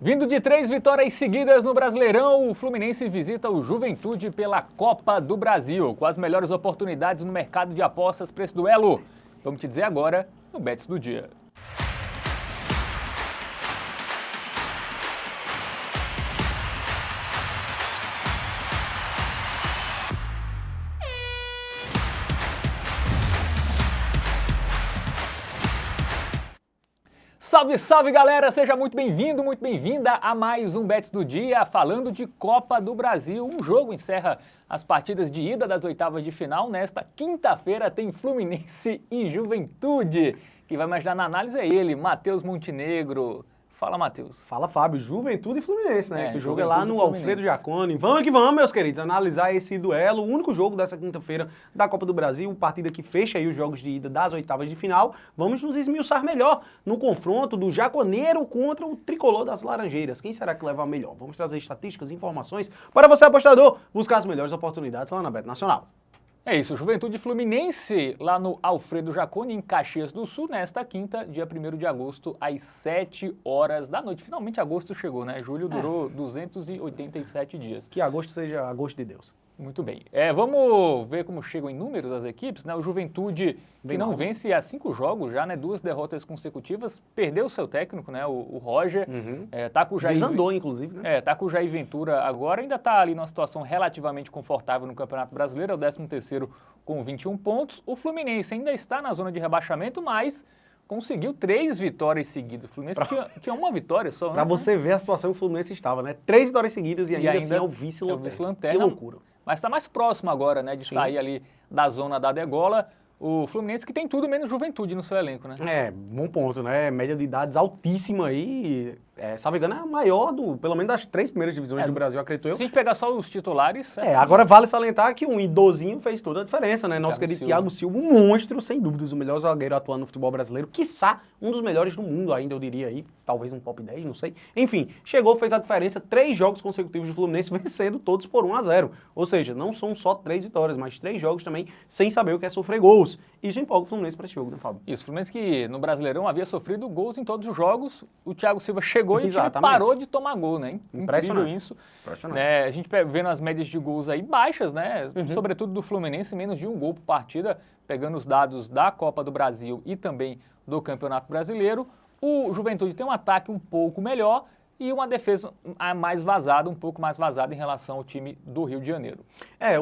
Vindo de 3 vitórias seguidas no Brasileirão, o Fluminense visita o Juventude pela Copa do Brasil, com as melhores oportunidades no mercado de apostas para esse duelo. Vamos te dizer agora no Bets do Dia. Salve, salve galera! Seja muito bem-vindo, muito bem-vinda a mais um Bets do Dia, falando de Copa do Brasil. Um jogo encerra as partidas de ida das oitavas de final. Nesta quinta-feira tem Fluminense e Juventude. Quem vai me ajudar na análise é ele, Matheus Montenegro. Fala, Matheus. Fala, Fábio. Juventude e Fluminense, né? Que o jogo é lá no Fluminense. Alfredo Jaconi. Vamos que vamos, meus queridos, analisar esse duelo, o único jogo dessa quinta-feira da Copa do Brasil, partida que fecha aí os jogos de ida das oitavas de final. Vamos nos esmiuçar melhor no confronto do Jaconeiro contra o Tricolor das Laranjeiras. Quem será que leva a melhor? Vamos trazer estatísticas, informações para você, apostador, buscar as melhores oportunidades lá na Bet Nacional. É isso, Juventude e Fluminense lá no Alfredo Jaconi, em Caxias do Sul, nesta quinta, dia 1º de agosto, às 7 horas da noite. Finalmente agosto chegou, né? Julho durou 287 dias. Que agosto seja agosto de Deus. Muito bem. Vamos ver como chegam em números as equipes, né? O Juventude, que não vence há 5 jogos já, né? 2 derrotas consecutivas, perdeu o seu técnico, né? O Roger. Tá com o Jair... Desandou, inclusive, né? Tá com o Jair Ventura agora, ainda tá ali numa situação relativamente confortável no Campeonato Brasileiro, é o 13º com 21 pontos. O Fluminense ainda está na zona de rebaixamento, mas conseguiu 3 vitórias seguidas. O Fluminense tinha uma vitória só. Pra você ver a situação que o Fluminense estava, né? 3 vitórias seguidas e ainda assim é o vice-lanterna. Que loucura. Mas está mais próximo agora, né, de sair ali da zona da degola. O Fluminense que tem tudo menos Juventude no seu elenco, né? Bom ponto, né? Média de idades altíssima aí. Salvo engano, é a maior pelo menos das 3 primeiras divisões do Brasil, acredito eu. Se a gente pegar só os titulares... Agora vale salientar que um idosinho fez toda a diferença, né? Nosso querido Thiago Silva, um monstro, sem dúvidas, o melhor zagueiro atuando no futebol brasileiro, quiçá um dos melhores do mundo ainda, eu diria aí, talvez um top 10, não sei. Enfim, chegou, fez a diferença, 3 jogos consecutivos do Fluminense vencendo todos por 1-0. Ou seja, não são só 3 vitórias, mas 3 jogos também sem saber o que é sofrer gols. Isso empolga o Fluminense para esse jogo, né, Fábio? Isso, o Fluminense que no Brasileirão havia sofrido gols em todos os jogos, o Thiago Silva chegou e o time parou de tomar gol, né? Incrível isso. Impressionante. Né? A gente vendo as médias de gols aí baixas, né? Sobretudo do Fluminense, menos de 1 gol por partida, pegando os dados da Copa do Brasil e também do Campeonato Brasileiro. O Juventude tem um ataque um pouco melhor e uma defesa mais vazada, um pouco mais vazada em relação ao time do Rio de Janeiro.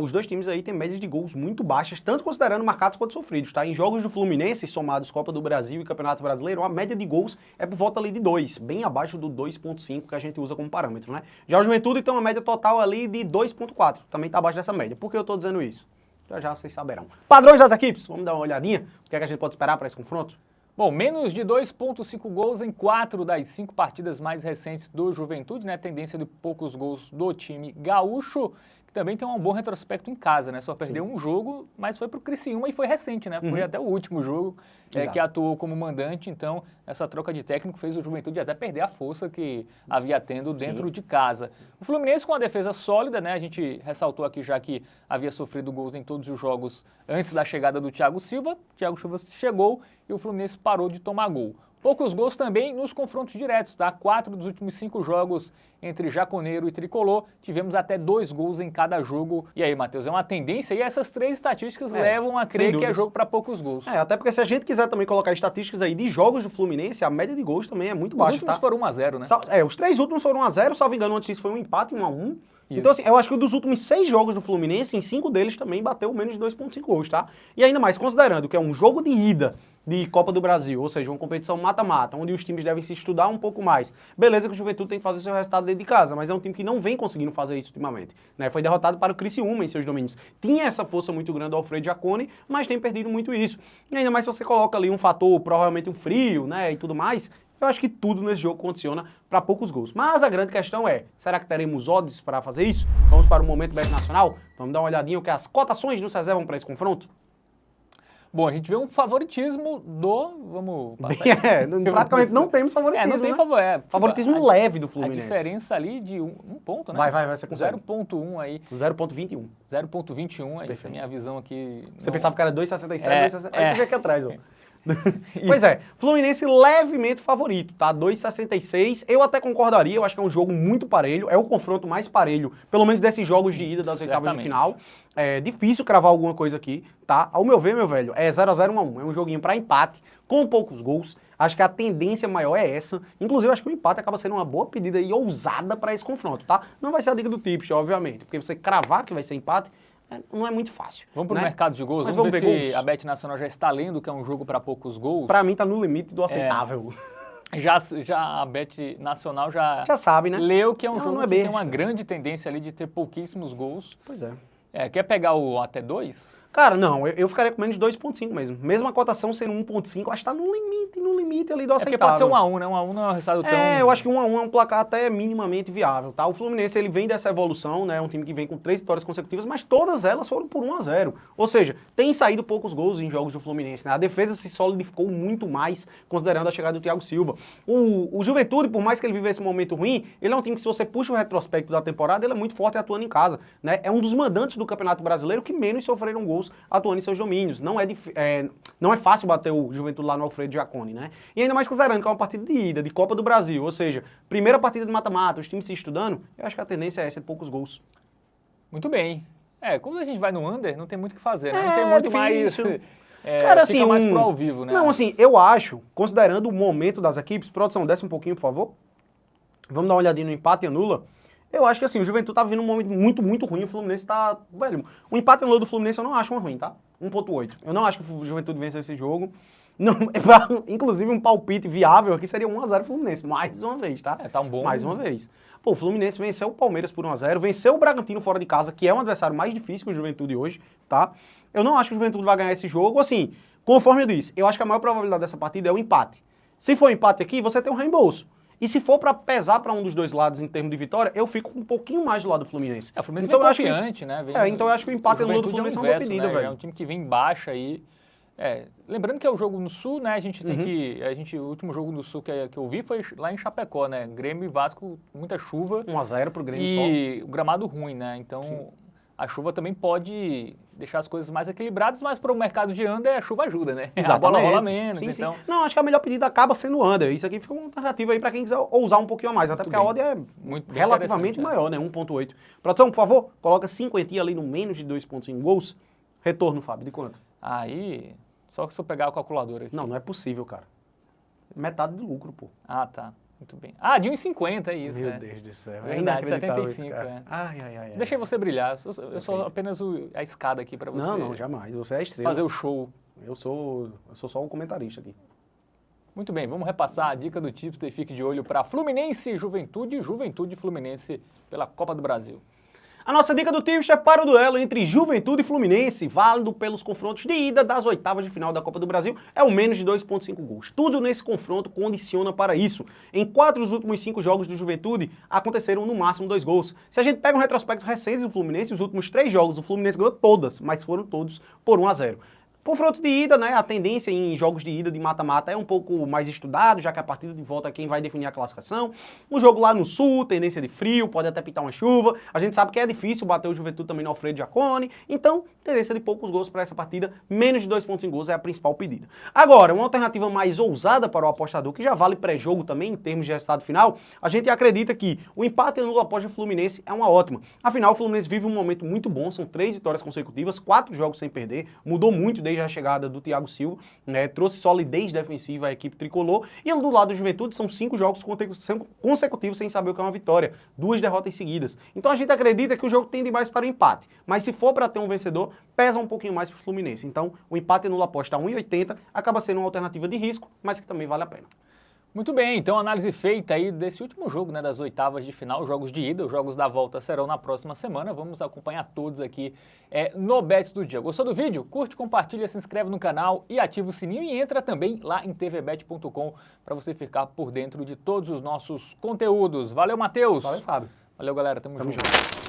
Os dois times aí têm médias de gols muito baixas, tanto considerando marcados quanto sofridos, tá? Em jogos do Fluminense, somados Copa do Brasil e Campeonato Brasileiro, a média de gols é por volta ali de 2, bem abaixo do 2.5 que a gente usa como parâmetro, né? Já o Juventude tem uma média total ali de 2.4, também tá abaixo dessa média. Por que eu tô dizendo isso? Já vocês saberão. Padrões das equipes, vamos dar uma olhadinha, o que é que a gente pode esperar para esse confronto? Bom, menos de 2,5 gols em 4 das 5 partidas mais recentes do Juventude, né? Tendência de poucos gols do time gaúcho, que também tem um bom retrospecto em casa, né? Só perdeu um jogo, mas foi pro Criciúma e foi recente, né? Foi até o último jogo que atuou como mandante, então essa troca de técnico fez o Juventude até perder a força que havia tendo dentro de casa. O Fluminense com uma defesa sólida, né? A gente ressaltou aqui já que havia sofrido gols em todos os jogos antes da chegada do Thiago Silva. O Thiago Silva chegou e o Fluminense parou de tomar gol. Poucos gols também nos confrontos diretos, tá? 4 dos últimos 5 jogos entre Jaconeiro e Tricolor, tivemos até 2 gols em cada jogo. E aí, Matheus, é uma tendência e essas 3 estatísticas levam a crer que é jogo para poucos gols. Até porque se a gente quiser também colocar estatísticas aí de jogos do Fluminense, a média de gols também é muito baixa, Os últimos foram 1-0, né? Os 3 últimos foram 1-0, salvo engano, antes disso foi um empate, 1-1. Então, assim, eu acho que dos últimos 6 jogos do Fluminense, em 5 deles também bateu menos de 2.5 gols, tá? E ainda mais, considerando que é um jogo de ida de Copa do Brasil, ou seja, uma competição mata-mata, onde os times devem se estudar um pouco mais. Beleza que o Juventude tem que fazer seu resultado dentro de casa, mas é um time que não vem conseguindo fazer isso ultimamente, né? Foi derrotado para o Criciúma em seus domínios. Tinha essa força muito grande do Alfredo Jaconi, mas tem perdido muito isso. E ainda mais se você coloca ali um fator, provavelmente um frio, né, e tudo mais, eu acho que tudo nesse jogo condiciona para poucos gols. Mas a grande questão é, será que teremos odds para fazer isso? Vamos para o Momento Bet Nacional? Vamos dar uma olhadinha o que as cotações nos reservam para esse confronto? Bom, a gente vê um favoritismo vamos passar praticamente não temos favoritismo, não tem favoritismo leve do Fluminense. A diferença ali de um ponto, né? Vai, você consegue. 0.1 aí. 0.21. 0.21 aí, essa é a minha visão aqui. Você pensava que era 2,67, 2,67, aí você vê aqui atrás, ó. Pois é, Fluminense levemente favorito, tá? 2,66. Eu até concordaria, eu acho que é um jogo muito parelho, é o confronto mais parelho, pelo menos desses jogos de ida das oitavas de final. É difícil cravar alguma coisa aqui, tá? Ao meu ver, meu velho, é 0x0, 1x1. É um joguinho pra empate, com poucos gols. Acho que a tendência maior é essa. Inclusive, acho que o empate acaba sendo uma boa pedida e ousada pra esse confronto, tá? Não vai ser a dica do Tips, obviamente, porque você cravar que vai ser empate, não é muito fácil. Vamos pro né? mercado de gols? Mas Vamos ver gols. se a Bet Nacional já está lendo que é um jogo para poucos gols. Pra mim tá no limite do aceitável. Já a Bet Nacional já sabe, né? leu que é um jogo não é que tem besta. uma grande tendência ali de ter pouquíssimos gols. Pois é. Quer pegar o até 2? Cara, não, eu ficaria com menos de 2,5 mesmo. Mesmo a cotação sendo 1,5, acho que tá no limite ali do aceitável. Porque pode ser 1x1, né? 1x1 não é um resultado tão... eu acho que 1x1 é um placar até minimamente viável, tá? O Fluminense, ele vem dessa evolução, né? É um time que vem com 3 vitórias consecutivas, mas todas elas foram por 1x0. Ou seja, tem saído poucos gols em jogos do Fluminense, né? A defesa se solidificou muito mais, considerando a chegada do Thiago Silva. O Juventude, por mais que ele viva esse momento ruim, ele é um time que, se você puxa o retrospecto da temporada, ele é muito forte atuando em casa, né? É um dos mandantes do Campeonato Brasileiro que menos sofreram gols atuando em seus domínios. Não é fácil bater o Juventude lá no Alfredo Jaconi, né? E ainda mais considerando que é uma partida de ida, de Copa do Brasil, ou seja, primeira partida de mata-mata, os times se estudando, eu acho que a tendência é essa, de poucos gols. Muito bem. Quando a gente vai no under, não tem muito o que fazer, né? Não tem muito difícil. mais... Cara, assim, fica mais pro ao vivo, né? Não, assim, eu acho, considerando o momento das equipes, produção, desce um pouquinho, por favor. Vamos dar uma olhadinha no empate e anula. Eu acho que assim, o Juventude tá vivendo um momento muito, muito ruim, o Fluminense tá... Velho, o empate anula do Fluminense eu não acho uma ruim, tá? 1,8. Eu não acho que o Juventude vence esse jogo. Não, inclusive um palpite viável aqui seria 1x0 Fluminense, mais uma vez, tá? Tá um bom... Mais uma vez. Pô, o Fluminense venceu o Palmeiras por 1x0, venceu o Bragantino fora de casa, que é um adversário mais difícil que o Juventude hoje, tá? Eu não acho que o Juventude vai ganhar esse jogo, assim, conforme eu disse, eu acho que a maior probabilidade dessa partida é o empate. Se for empate aqui, você tem um reembolso. E se for pra pesar pra um dos dois lados em termos de vitória, eu fico um pouquinho mais do lado do Fluminense. O Fluminense então, vem eu acho confiante, né? Então eu acho que o empate anula do Fluminense é uma boa pedida, velho. É um time que vem em baixa aí. Lembrando que é o jogo no Sul, né? A gente tem o último jogo do Sul que eu vi foi lá em Chapecó, né? Grêmio e Vasco, muita chuva. 1x0 pro Grêmio só. E o gramado ruim, né? Então, a chuva também pode deixar as coisas mais equilibradas, mas para o mercado de under, a chuva ajuda, né? Exatamente. A bola rola menos, sim, então... Sim. Não, acho que a melhor pedida acaba sendo under. Isso aqui fica uma alternativa aí para quem quiser ousar um pouquinho a mais, até porque a odd é relativamente maior, né? 1,8. Produção, por favor, coloca 50 ali no menos de 2,5 gols. Retorno, Fábio, de quanto? Aí, só que se eu pegar a calculadora aqui. Não é possível, cara. Metade do lucro, pô. Ah, tá. Muito bem. De 1,50 é isso, Meu Deus do céu. É verdade, 75, Ai. Deixei você brilhar. Eu sou apenas a escada aqui para você. Não, jamais. Você é a estrela. Fazer o show. Eu sou só um comentarista aqui. Muito bem, vamos repassar a dica do Tipster e fique de olho para Fluminense e Juventude e Fluminense pela Copa do Brasil. A nossa dica do Tipster é para o duelo entre Juventude e Fluminense, válido pelos confrontos de ida das oitavas de final da Copa do Brasil, é o menos de 2,5 gols. Tudo nesse confronto condiciona para isso. Em 4 dos últimos 5 jogos do Juventude, aconteceram no máximo 2 gols. Se a gente pega um retrospecto recente do Fluminense, os últimos 3 jogos, o Fluminense ganhou todas, mas foram todos por 1-0. Confronto de ida, né? A tendência em jogos de ida de mata-mata é um pouco mais estudado, já que a partida de volta é quem vai definir a classificação. Um jogo lá no Sul, tendência de frio, pode até pintar uma chuva. A gente sabe que é difícil bater o Juventude também no Alfredo Jaconi. Então, tendência de poucos gols para essa partida. Menos de 2,5 gols é a principal pedida. Agora, uma alternativa mais ousada para o apostador, que já vale pré-jogo também em termos de resultado final, a gente acredita que o empate anula após o Fluminense é uma ótima. Afinal, o Fluminense vive um momento muito bom, são 3 vitórias consecutivas, 4 jogos sem perder, mudou muito desde a chegada do Thiago Silva, né, trouxe solidez defensiva à equipe tricolor, e do lado do Juventude são 5 jogos consecutivos sem saber o que é uma vitória, 2 derrotas seguidas. Então a gente acredita que o jogo tende mais para o empate, mas se for para ter um vencedor, pesa um pouquinho mais para o Fluminense. Então o empate anula aposta a 1,80, acaba sendo uma alternativa de risco, mas que também vale a pena. Muito bem, então análise feita aí desse último jogo, né, das oitavas de final, jogos de ida, os jogos da volta serão na próxima semana, vamos acompanhar todos aqui no Bets do Dia. Gostou do vídeo? Curte, compartilha, se inscreve no canal e ativa o sininho e entra também lá em tvbet.com para você ficar por dentro de todos os nossos conteúdos. Valeu, Matheus! Valeu, Fábio! Valeu, galera, tamo junto!